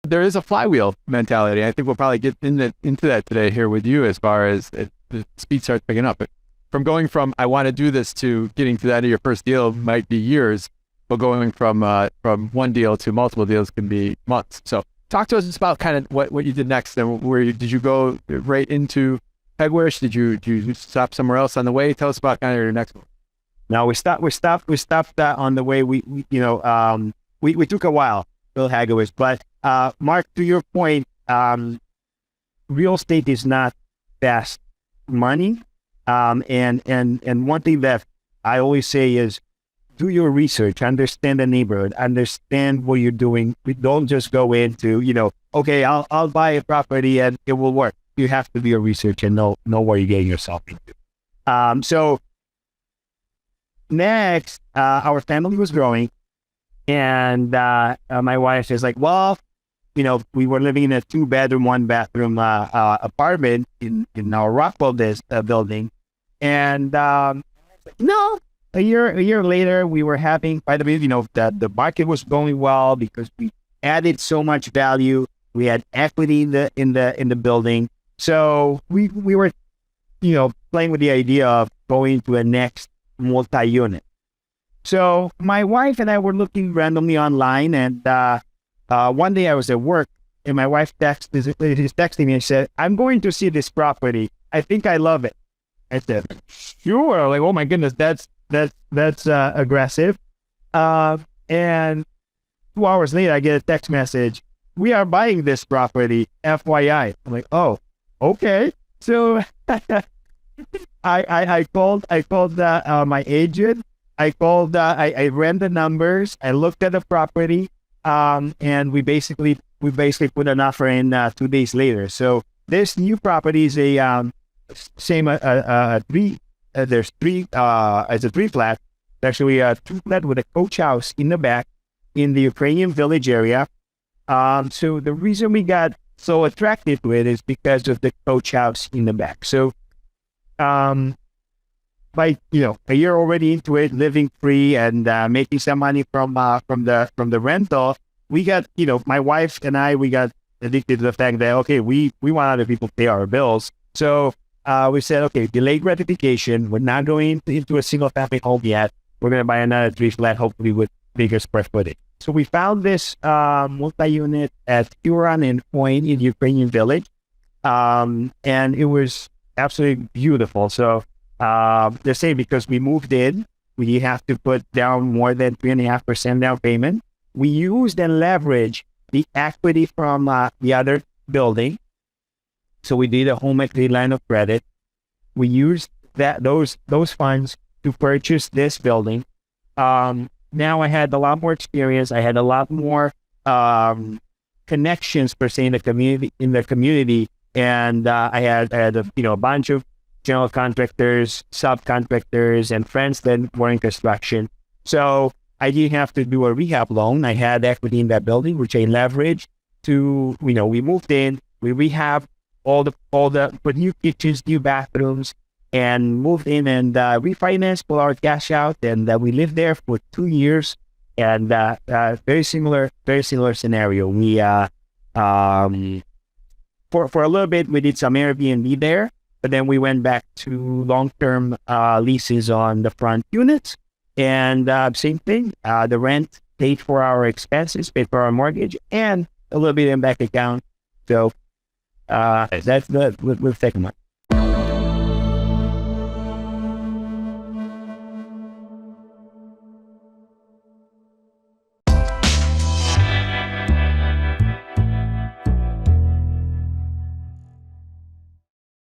there is a flywheel mentality. I think we'll probably get into that today here with you as far as the speed starts picking up. But from I want to do this to getting to the end of your first deal might be years, but going from one deal to multiple deals can be months. So talk to us about kind of what you did next, and did you go right into 𝗥𝗲𝗄𝗏? Did you stop somewhere else on the way? Tell us about kind of your next one. No, we stopped on the way. We took a while, 𝗥𝗲𝗄𝗏. But Mark, to your point, real estate is not fast money. And one thing that I always say is do your research, understand the neighborhood, understand what you're doing. Don't just go into, okay, I'll buy a property and it will work. You have to do your research and know what you're getting yourself into. So next, our family was growing, and my wife is like, well, we were living in a 2-bedroom, 1-bathroom apartment in our Rockwell building. And no, a year later, we were having quite a bit, the market was going well because we added so much value. We had equity in the building. So we were, playing with the idea of going to a next multi-unit. So my wife and I were looking randomly online, and one day I was at work, and my wife texted me and said, "I'm going to see this property. I think I love it." I said, "Sure." Like, oh my goodness, that's aggressive. And 2 hours later, I get a text message, "We are buying this property, FYI." I'm like, "Oh, okay." So I called my agent. I ran the numbers. I looked at the property, and we basically put an offer in 2 days later. So this new property is a there's three. It's a 3-flat. It's actually a 2-flat with a coach house in the back in the Ukrainian Village area. So the reason we got so attracted to it is because of the coach house in the back. So, by a year already into it, living free and making some money from the rental, we got my wife and I, we got addicted to the fact that okay, we want other people to pay our bills. So we said, okay, delayed gratification. We're not going into a single family home yet. We're going to buy another 3-flat, hopefully with bigger square footage. So we found this multi-unit at Huron and Point in Ukrainian Village, and it was absolutely beautiful. So they're saying because we moved in, we have to put down more than 3.5% down payment. We used and leveraged the equity from the other building. So we did a home equity line of credit. We used those funds to purchase this building. Now I had a lot more experience. I had a lot more connections per se in the community, and I had a bunch of general contractors, subcontractors, and friends that were in construction. So I didn't have to do a rehab loan. I had equity in that building, which I leveraged to, we moved in, we rehabbed put new kitchens, new bathrooms, and moved in and refinanced, pull our cash out, and we lived there for 2 years. And very similar scenario. We for a little bit we did some Airbnb there, but then we went back to long-term leases on the front units, and same thing. The rent paid for our expenses, paid for our mortgage, and a little bit in bank account. So that's the with second one.